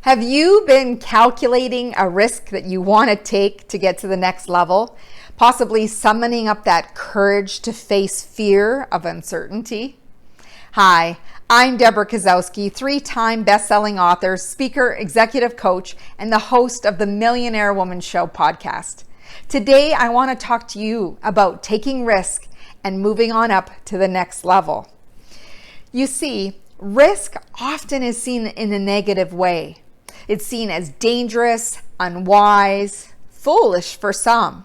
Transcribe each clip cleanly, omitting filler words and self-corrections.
Have you been calculating a risk that you want to take to get to the next level? Possibly summoning up that courage to face fear of uncertainty? Hi, I'm Debra Kasowski, 3-time best-selling author, speaker, executive coach, and the host of the Millionaire Woman Show podcast. Today, I want to talk to you about taking risk and moving on up to the next level. You see, risk often is seen in a negative way. It's seen as dangerous, unwise, foolish for some.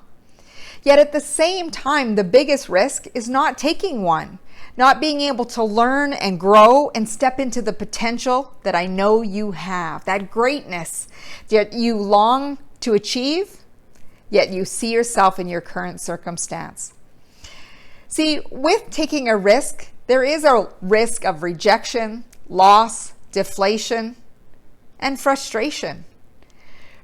Yet at the same time, the biggest risk is not taking one, not being able to learn and grow and step into the potential that I know you have, that greatness that you long to achieve, yet you see yourself in your current circumstance. See, with taking a risk, there is a risk of rejection, loss, deflation, and frustration.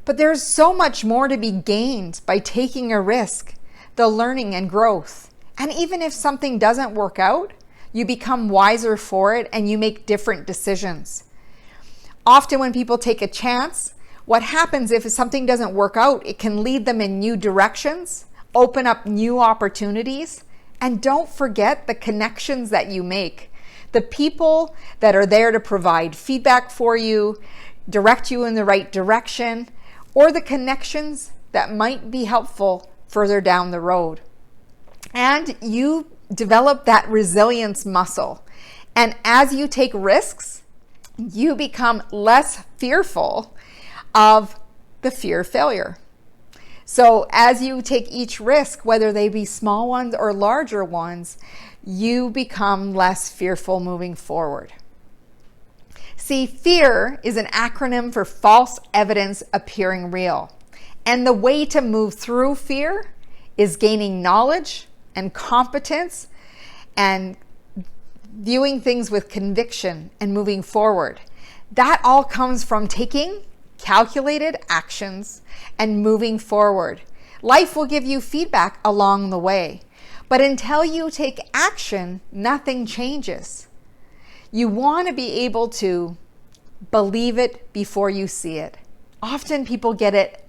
But there's so much more to be gained by taking a risk, the learning and growth. And even if something doesn't work out, you become wiser for it and you make different decisions. Often when people take a chance, what happens if something doesn't work out, it can lead them in new directions, open up new opportunities, and don't forget the connections that you make. The people that are there to provide feedback for you, direct you in the right direction, or the connections that might be helpful further down the road. And you develop that resilience muscle. And as you take risks, you become less fearful of the fear of failure. So as you take each risk, whether they be small ones or larger ones, you become less fearful moving forward. See, fear is an acronym for false evidence appearing real. And the way to move through fear is gaining knowledge and competence and viewing things with conviction and moving forward. That all comes from taking calculated actions and moving forward. Life will give you feedback along the way, but until you take action, nothing changes. You want to be able to believe it before you see it. Often people get it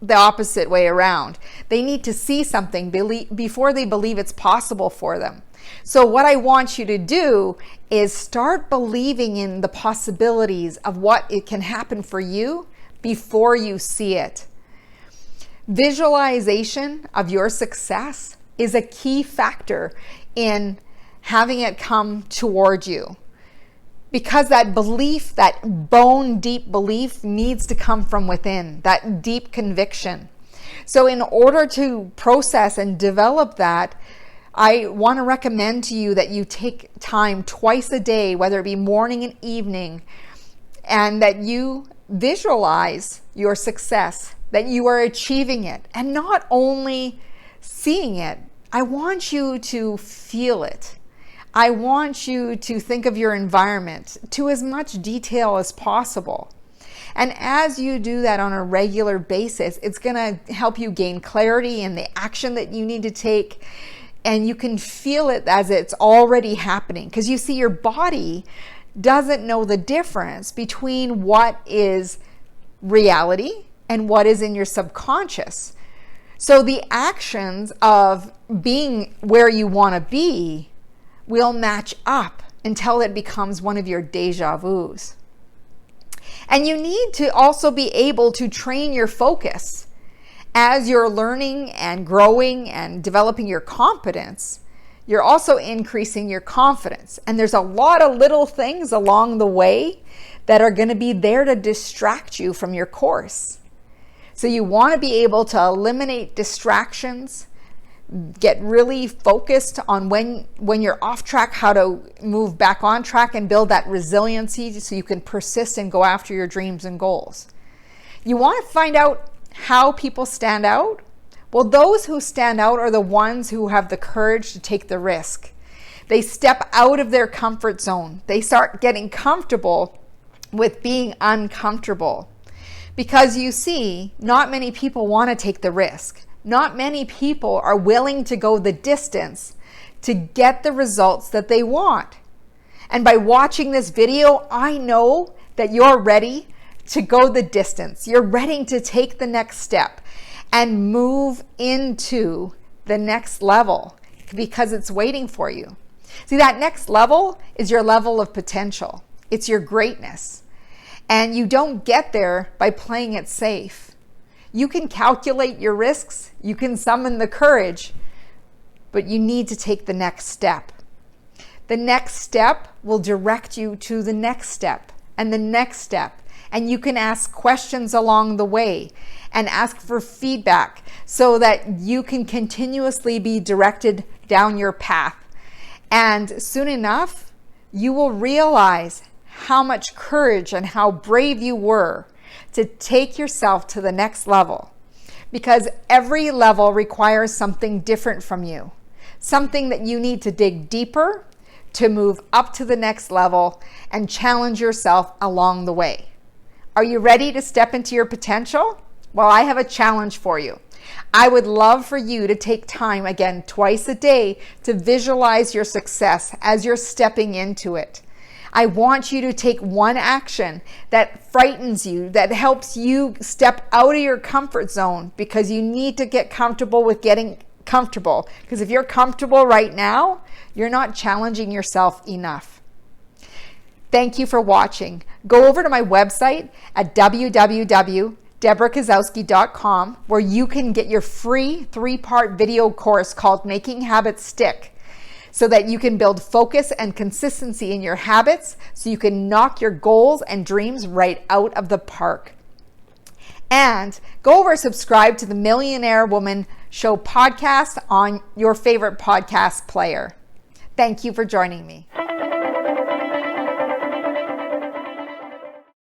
the opposite way around. They need to see something before they believe it's possible for them. So what I want you to do is start believing in the possibilities of what it can happen for you before you see it. Visualization of your success is a key factor in having it come toward you. Because that belief, that bone deep belief, needs to come from within, that deep conviction. So in order to process and develop that, I want to recommend to you that you take time twice a day, whether it be morning and evening, and that you visualize your success, that you are achieving it, and not only seeing it. I want you to feel it. I want you to think of your environment to as much detail as possible. And as you do that on a regular basis, it's going to help you gain clarity in the action that you need to take. And you can feel it as it's already happening. Because you see, your body doesn't know the difference between what is reality and what is in your subconscious. So the actions of being where you want to be will match up until it becomes one of your deja vus. And you need to also be able to train your focus. As you're learning and growing and developing your competence, you're also increasing your confidence. And there's a lot of little things along the way that are going to be there to distract you from your course. So you want to be able to eliminate distractions, get really focused on when you're off track, how to move back on track and build that resiliency so you can persist and go after your dreams and goals. You want to find out how people stand out? Well, those who stand out are the ones who have the courage to take the risk. They step out of their comfort zone. They start getting comfortable with being uncomfortable. Because you see, not many people want to take the risk. Not many people are willing to go the distance to get the results that they want. And by watching this video, I know that you're ready to go the distance. You're ready to take the next step and move into the next level because it's waiting for you. See, that next level is your level of potential. It's your greatness. And you don't get there by playing it safe. You can calculate your risks, you can summon the courage, but you need to take the next step. The next step will direct you to the next step and the next step. And you can ask questions along the way and ask for feedback so that you can continuously be directed down your path. And soon enough, you will realize how much courage and how brave you were to take yourself to the next level. Because every level requires something different from you. Something that you need to dig deeper to move up to the next level and challenge yourself along the way. Are you ready to step into your potential? Well, I have a challenge for you. I would love for you to take time, again, twice a day, to visualize your success as you're stepping into it. I want you to take one action that frightens you, that helps you step out of your comfort zone, because you need to get comfortable with getting comfortable. Because if you're comfortable right now, you're not challenging yourself enough. Thank you for watching. Go over to my website at www.debrakasowski.com, where you can get your free 3-part video course called Making Habits Stick, so that you can build focus and consistency in your habits so you can knock your goals and dreams right out of the park. And go over and subscribe to the Millionaire Woman Show podcast on your favorite podcast player. Thank you for joining me.